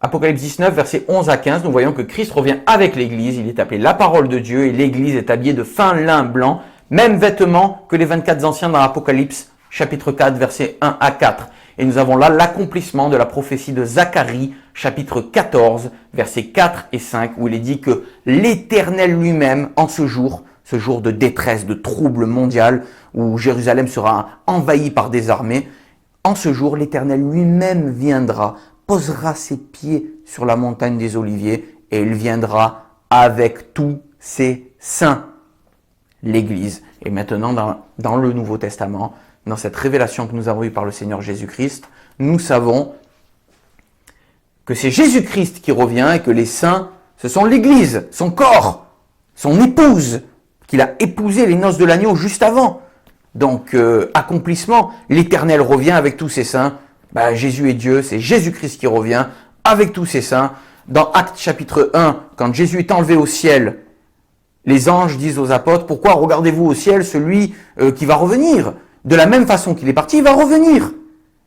Apocalypse 19, versets 11 à 15, nous voyons que Christ revient avec l'Église. Il est appelé la parole de Dieu et l'Église est habillée de fin lin blanc, même vêtements que les 24 anciens dans Apocalypse chapitre 4, versets 1 à 4. Et nous avons là l'accomplissement de la prophétie de Zacharie, chapitre 14, versets 4 et 5, où il est dit que l'Éternel lui-même, en ce jour de détresse, de trouble mondial, où Jérusalem sera envahie par des armées, en ce jour, l'Éternel lui-même viendra, posera ses pieds sur la montagne des Oliviers, et il viendra avec tous ses saints, l'Église. Et maintenant, dans le Nouveau Testament, dans cette révélation que nous avons eue par le Seigneur Jésus-Christ, nous savons que c'est Jésus-Christ qui revient et que les saints, ce sont l'Église, son corps, son épouse, qu'il a épousé les noces de l'agneau juste avant. Donc, accomplissement, l'Éternel revient avec tous ses saints. Jésus est Dieu, c'est Jésus-Christ qui revient avec tous ses saints. Dans Actes chapitre 1, quand Jésus est enlevé au ciel, les anges disent aux apôtres, pourquoi regardez-vous au ciel celui qui va revenir? De la même façon qu'il est parti, il va revenir.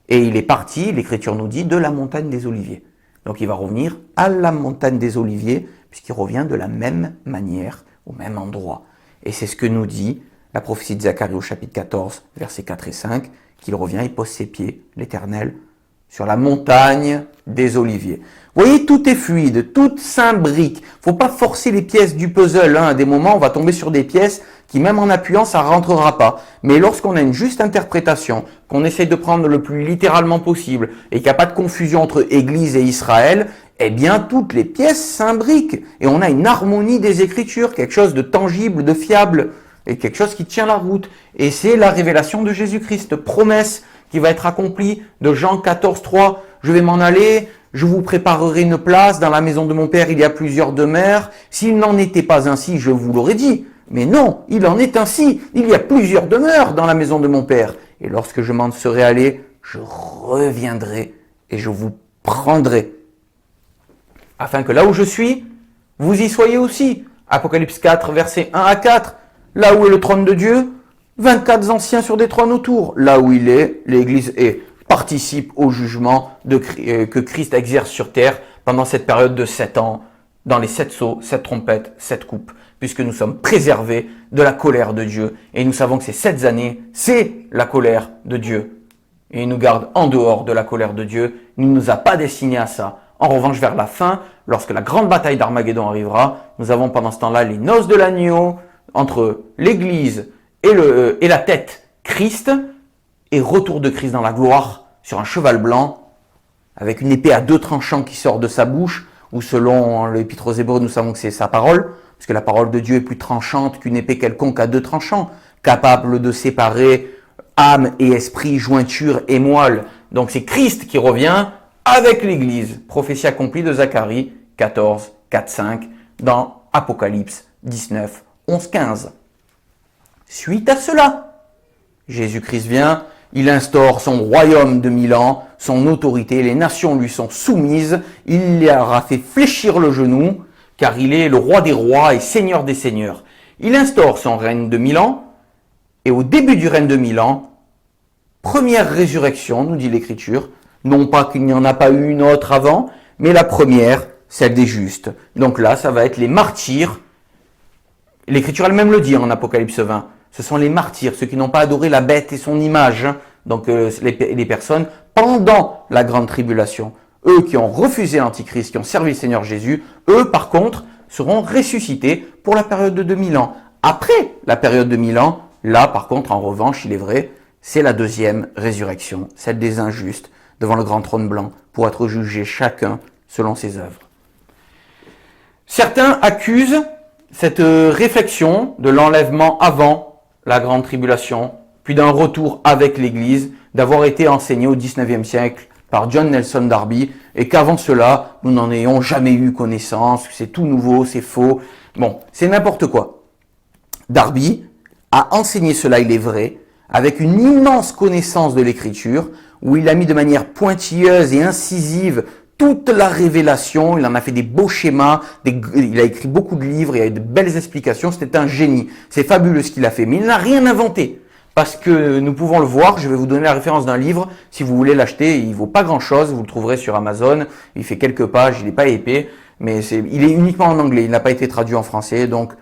Et il est parti, l'Écriture nous dit, de la montagne des Oliviers. Donc il va revenir à la montagne des Oliviers, puisqu'il revient de la même manière, au même endroit. Et c'est ce que nous dit la prophétie de Zacharie au chapitre 14, versets 4 et 5, qu'il revient, il pose ses pieds, l'Éternel, sur la montagne des Oliviers. Vous voyez, tout est fluide, tout s'imbrique. Faut pas forcer les pièces du puzzle. À des moments, on va tomber sur des pièces qui, même en appuyant, ça rentrera pas. Mais lorsqu'on a une juste interprétation, qu'on essaye de prendre le plus littéralement possible et qu'il n'y a pas de confusion entre Église et Israël, eh bien, toutes les pièces s'imbriquent. Et on a une harmonie des Écritures, quelque chose de tangible, de fiable, et quelque chose qui tient la route. Et c'est la révélation de Jésus-Christ, promesse qui va être accomplie de Jean 14, 3. Je vais m'en aller, je vous préparerai une place, dans la maison de mon Père il y a plusieurs demeures. S'il n'en était pas ainsi, je vous l'aurais dit. Mais non, il en est ainsi. Il y a plusieurs demeures dans la maison de mon Père. Et lorsque je m'en serai allé, je reviendrai et je vous prendrai. Afin que là où je suis, vous y soyez aussi. Apocalypse 4, versets 1 à 4. Là où est le trône de Dieu, 24 anciens sur des trônes autour. Là où il est, l'Église est. Participe au jugement que Christ exerce sur terre pendant cette période de 7 ans, dans les 7 sceaux, 7 trompettes, 7 coupes, puisque nous sommes préservés de la colère de Dieu. Et nous savons que ces 7 années, c'est la colère de Dieu. Et il nous garde en dehors de la colère de Dieu. Il ne nous a pas destinés à ça. En revanche, vers la fin, lorsque la grande bataille d'Armageddon arrivera, nous avons pendant ce temps-là les noces de l'agneau entre l'Église et la tête, Christ, et retour de Christ dans la gloire sur un cheval blanc, avec une épée à 2 tranchants qui sort de sa bouche, ou selon l'Épître aux Hébreux, nous savons que c'est sa parole, parce que la parole de Dieu est plus tranchante qu'une épée quelconque à 2 tranchants, capable de séparer âme et esprit, jointure et moelle. Donc c'est Christ qui revient avec l'Église. Prophétie accomplie de Zacharie 14, 4, 5, dans Apocalypse 19, 11, 15. Suite à cela, Jésus-Christ vient, il instaure son royaume de 1000 ans, son autorité, les nations lui sont soumises, il leur a fait fléchir le genou, car il est le roi des rois et seigneur des seigneurs. Il instaure son règne de 1000 ans, et au début du règne de 1000 ans, première résurrection, nous dit l'Écriture, non pas qu'il n'y en a pas eu une autre avant, mais la première, celle des justes. Donc là, ça va être les martyrs. L'Écriture elle-même le dit en Apocalypse 20. Ce sont les martyrs, ceux qui n'ont pas adoré la bête et son image. Donc les personnes pendant la grande tribulation. Eux qui ont refusé l'Antichrist, qui ont servi le Seigneur Jésus, eux par contre seront ressuscités pour la période de 2000 ans. Après la période de 1000 ans, là par contre en revanche, il est vrai, c'est la deuxième résurrection, celle des injustes, devant le grand trône blanc, pour être jugés chacun selon ses œuvres. Certains accusent cette réflexion de l'enlèvement avant la grande tribulation, puis d'un retour avec l'Église, d'avoir été enseigné au XIXe siècle par John Nelson Darby, et qu'avant cela, nous n'en ayons jamais eu connaissance, c'est tout nouveau, c'est faux. Bon, c'est n'importe quoi. Darby a enseigné cela, il est vrai, avec une immense connaissance de l'Écriture, où il a mis de manière pointilleuse et incisive toute la révélation, il en a fait des beaux schémas, il a écrit beaucoup de livres, il a de belles explications, c'était un génie. C'est fabuleux ce qu'il a fait, mais il n'a rien inventé. Parce que nous pouvons le voir, je vais vous donner la référence d'un livre, si vous voulez l'acheter, il vaut pas grand chose, vous le trouverez sur Amazon, il fait quelques pages, il n'est pas épais, mais il est uniquement en anglais, il n'a pas été traduit en français, donc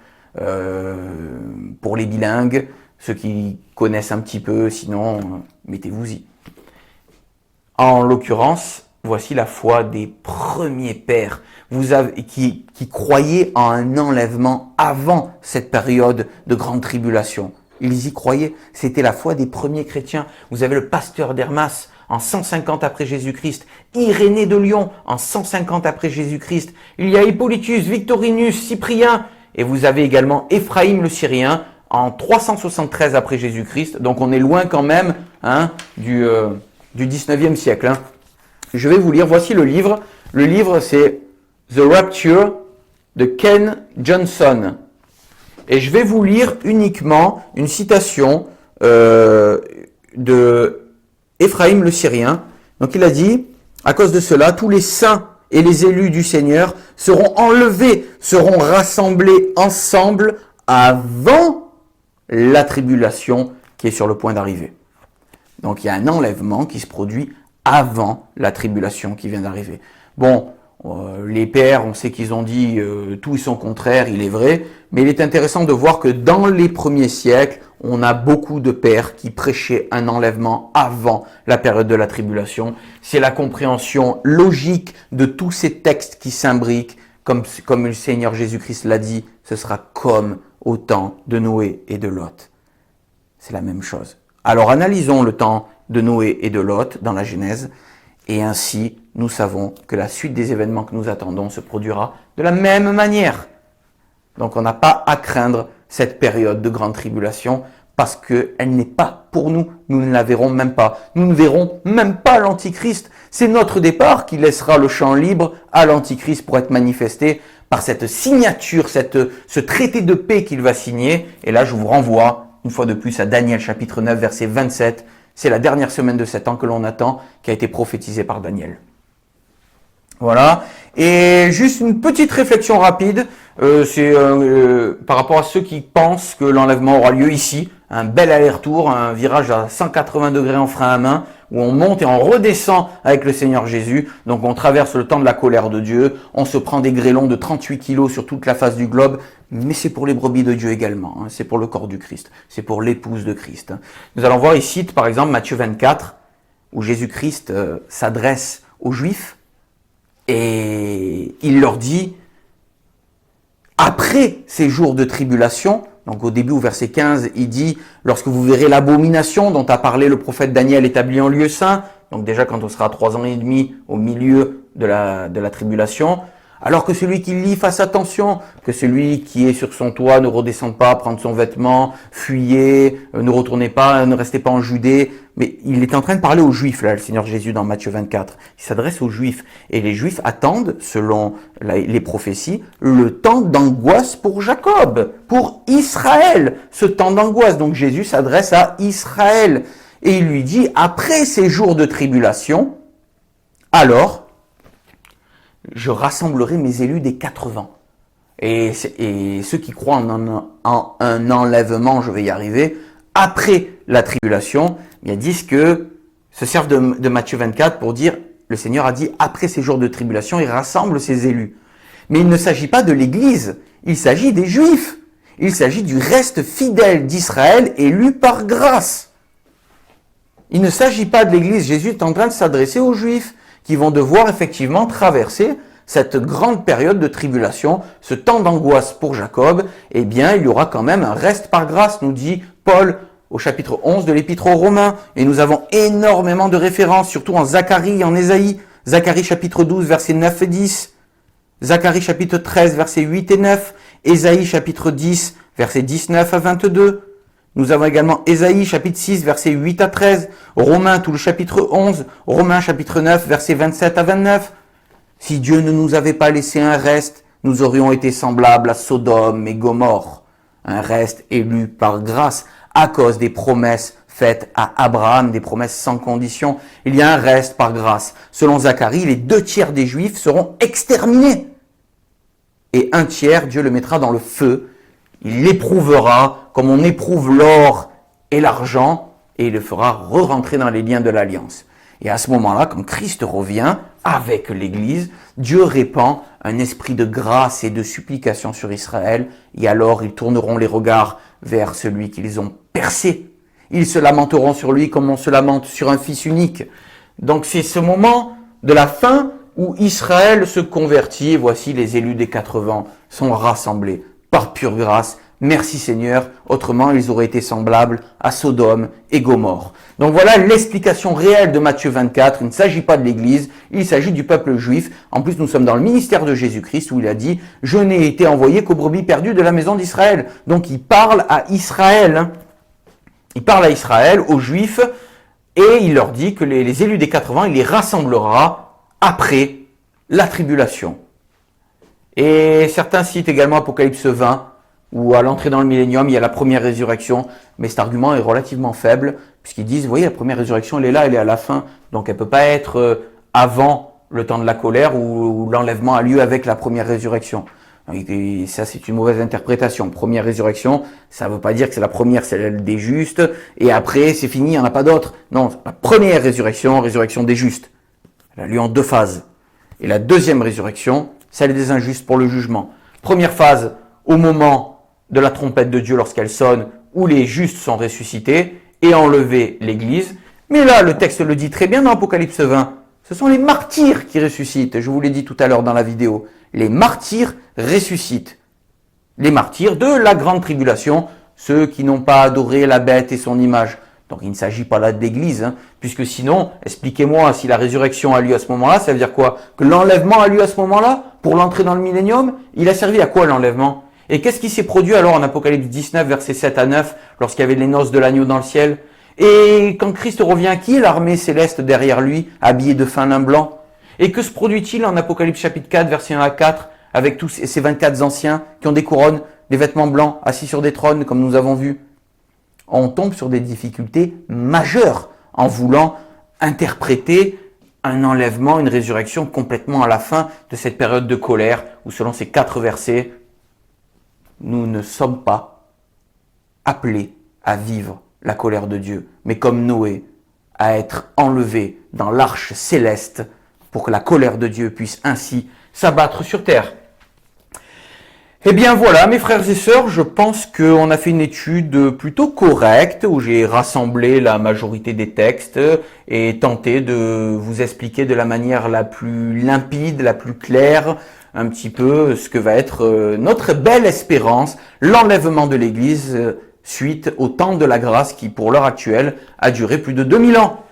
pour les bilingues, ceux qui connaissent un petit peu, sinon mettez-vous-y. En l'occurrence, voici la foi des premiers pères qui croyaient en un enlèvement avant cette période de grande tribulation. Ils y croyaient, c'était la foi des premiers chrétiens. Vous avez le pasteur d'Hermas en 150 après Jésus-Christ, Irénée de Lyon en 150 après Jésus-Christ, il y a Hippolytus, Victorinus, Cyprien, et vous avez également Éphraïm le Syrien en 373 après Jésus-Christ, donc on est loin quand même du 19e siècle. Je vais vous lire, voici le livre. Le livre, c'est The Rapture de Ken Johnson. Et je vais vous lire uniquement une citation de Éphraïm le Syrien. Donc il a dit, à cause de cela, tous les saints et les élus du Seigneur seront enlevés, seront rassemblés ensemble avant la tribulation qui est sur le point d'arriver. Donc il y a un enlèvement qui se produit avant la tribulation qui vient d'arriver. Bon, les pères, on sait qu'ils ont dit tout et son contraire, il est vrai, mais il est intéressant de voir que dans les premiers siècles, on a beaucoup de pères qui prêchaient un enlèvement avant la période de la tribulation. C'est la compréhension logique de tous ces textes qui s'imbriquent, comme le Seigneur Jésus-Christ l'a dit, ce sera comme au temps de Noé et de Lot. C'est la même chose. Alors analysons le temps de Noé et de Lot dans la Genèse, et ainsi nous savons que la suite des événements que nous attendons se produira de la même manière. Donc on n'a pas à craindre cette période de grande tribulation parce qu'elle n'est pas pour nous. Nous ne la verrons même pas. Nous ne verrons même pas l'Antichrist. C'est notre départ qui laissera le champ libre à l'Antichrist pour être manifesté par cette signature, ce traité de paix qu'il va signer. Et là, je vous renvoie une fois de plus à Daniel chapitre 9, verset 27. C'est la dernière semaine de 7 ans que l'on attend, qui a été prophétisée par Daniel. Voilà. Et juste une petite réflexion rapide, c'est par rapport à ceux qui pensent que l'enlèvement aura lieu ici, un bel aller-retour, un virage à 180 degrés en frein à main, où on monte et on redescend avec le Seigneur Jésus. Donc on traverse le temps de la colère de Dieu, on se prend des grêlons de 38 kilos sur toute la face du globe, mais c'est pour les brebis de Dieu également, hein. C'est pour le corps du Christ, c'est pour l'épouse de Christ. Nous allons voir ici, par exemple, Matthieu 24, où Jésus-Christ s'adresse aux Juifs, et il leur dit, après ces jours de tribulation, donc au début au verset 15, il dit, lorsque vous verrez l'abomination dont a parlé le prophète Daniel établi en lieu saint, donc déjà quand on sera à 3 ans et demi au milieu de la tribulation, alors que celui qui lit fasse attention, que celui qui est sur son toit ne redescende pas, prendre son vêtement, fuyez, ne retournez pas, ne restez pas en Judée. Mais il est en train de parler aux Juifs, là, le Seigneur Jésus dans Matthieu 24. Il s'adresse aux Juifs. Et les Juifs attendent, selon les prophéties, le temps d'angoisse pour Jacob, pour Israël, ce temps d'angoisse. Donc Jésus s'adresse à Israël. Et il lui dit, après ces jours de tribulation, alors, je rassemblerai mes élus des 4 vents. Et ceux qui croient en un enlèvement, je vais y arriver, après la tribulation, ils disent que, se servent de Matthieu 24 pour dire, le Seigneur a dit, après ces jours de tribulation, il rassemble ses élus. Mais il ne s'agit pas de l'Église, il s'agit des Juifs. Il s'agit du reste fidèle d'Israël élu par grâce. Il ne s'agit pas de l'Église, Jésus est en train de s'adresser aux Juifs, qui vont devoir effectivement traverser cette grande période de tribulation, ce temps d'angoisse pour Jacob. Eh bien, il y aura quand même un reste par grâce, nous dit Paul au chapitre 11 de l'Épître aux Romains. Et nous avons énormément de références, surtout en Zacharie et en Ésaïe. Zacharie chapitre 12, versets 9 et 10. Zacharie chapitre 13, versets 8 et 9. Ésaïe chapitre 10, versets 19 à 22. Nous avons également Ésaïe chapitre 6, versets 8 à 13, Romains tout le chapitre 11, Romains chapitre 9, versets 27 à 29. Si Dieu ne nous avait pas laissé un reste, nous aurions été semblables à Sodome et Gomorrhe. Un reste élu par grâce à cause des promesses faites à Abraham, des promesses sans condition. Il y a un reste par grâce. Selon Zacharie, les 2 tiers des Juifs seront exterminés. Et 1 tiers, Dieu le mettra dans le feu. Il l'éprouvera comme on éprouve l'or et l'argent, et il le fera re-rentrer dans les liens de l'alliance. Et à ce moment-là, quand Christ revient avec l'Église, Dieu répand un esprit de grâce et de supplication sur Israël, et alors ils tourneront les regards vers celui qu'ils ont percé. Ils se lamenteront sur lui comme on se lamente sur un fils unique. Donc c'est ce moment de la fin où Israël se convertit, et voici les élus des 4 vents sont rassemblés par pure grâce. Merci Seigneur, autrement ils auraient été semblables à Sodome et Gomorrhe. Donc voilà l'explication réelle de Matthieu 24. Il ne s'agit pas de l'Église, il s'agit du peuple juif. En plus, nous sommes dans le ministère de Jésus-Christ où il a dit « Je n'ai été envoyé qu'aux brebis perdues de la maison d'Israël ». Donc il parle à Israël. Il parle à Israël, aux Juifs, et il leur dit que les élus des 4 vents, il les rassemblera après la tribulation. Et certains citent également Apocalypse 20, où à l'entrée dans le millénium, il y a la première résurrection, mais cet argument est relativement faible, puisqu'ils disent, vous voyez, la première résurrection, elle est là, elle est à la fin, donc elle ne peut pas être avant le temps de la colère, où l'enlèvement a lieu avec la première résurrection. Et ça, c'est une mauvaise interprétation. Première résurrection, ça ne veut pas dire que c'est la première, c'est celle des justes, et après, c'est fini, il n'y en a pas d'autre. Non, la première résurrection, résurrection des justes. Elle a lieu en 2 phases. Et la deuxième résurrection, celle des injustes pour le jugement. Première phase, au moment de la trompette de Dieu lorsqu'elle sonne, où les justes sont ressuscités et enlevés l'Église. Mais là, le texte le dit très bien dans Apocalypse 20. Ce sont les martyrs qui ressuscitent. Je vous l'ai dit tout à l'heure dans la vidéo. Les martyrs ressuscitent. Les martyrs de la grande tribulation, ceux qui n'ont pas adoré la bête et son image. Donc il ne s'agit pas là de l'Église, puisque sinon, expliquez-moi, si la résurrection a lieu à ce moment-là, ça veut dire quoi? Que l'enlèvement a lieu à ce moment-là, pour l'entrée dans le millénium? Il a servi à quoi l'enlèvement? Et qu'est-ce qui s'est produit alors en Apocalypse 19, versets 7 à 9, lorsqu'il y avait les noces de l'agneau dans le ciel? Et quand Christ revient, qui est l'armée céleste derrière lui, habillée de fin lin blanc? Et que se produit-il en Apocalypse chapitre 4, versets 1 à 4, avec tous ces 24 anciens qui ont des couronnes, des vêtements blancs, assis sur des trônes, comme nous avons vu? On tombe sur des difficultés majeures en voulant interpréter un enlèvement, une résurrection complètement à la fin de cette période de colère, où selon ces 4 versets, nous ne sommes pas appelés à vivre la colère de Dieu, mais comme Noé, à être enlevés dans l'arche céleste pour que la colère de Dieu puisse ainsi s'abattre sur terre. Eh bien voilà, mes frères et sœurs, je pense qu'on a fait une étude plutôt correcte où j'ai rassemblé la majorité des textes et tenté de vous expliquer de la manière la plus limpide, la plus claire, un petit peu ce que va être notre belle espérance, l'enlèvement de l'Église suite au temps de la grâce qui, pour l'heure actuelle, a duré plus de 2000 ans.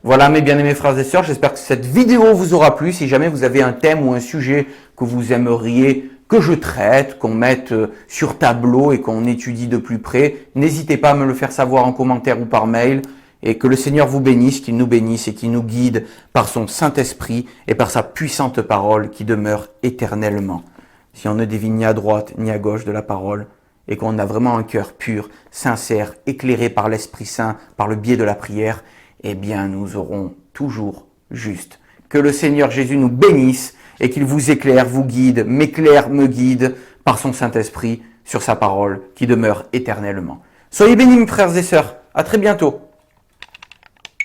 Voilà mes bien-aimés frères et sœurs, j'espère que cette vidéo vous aura plu. Si jamais vous avez un thème ou un sujet que vous aimeriez que je traite, qu'on mette sur tableau et qu'on étudie de plus près, n'hésitez pas à me le faire savoir en commentaire ou par mail. Et que le Seigneur vous bénisse, qu'il nous bénisse et qu'il nous guide par son Saint-Esprit et par sa puissante parole qui demeure éternellement. Si on ne dévie ni à droite ni à gauche de la parole et qu'on a vraiment un cœur pur, sincère, éclairé par l'Esprit Saint, par le biais de la prière, eh bien nous aurons toujours juste. Que le Seigneur Jésus nous bénisse et qu'il vous éclaire, vous guide, m'éclaire, me guide par son Saint-Esprit sur sa parole qui demeure éternellement. Soyez bénis, mes frères et sœurs. À très bientôt.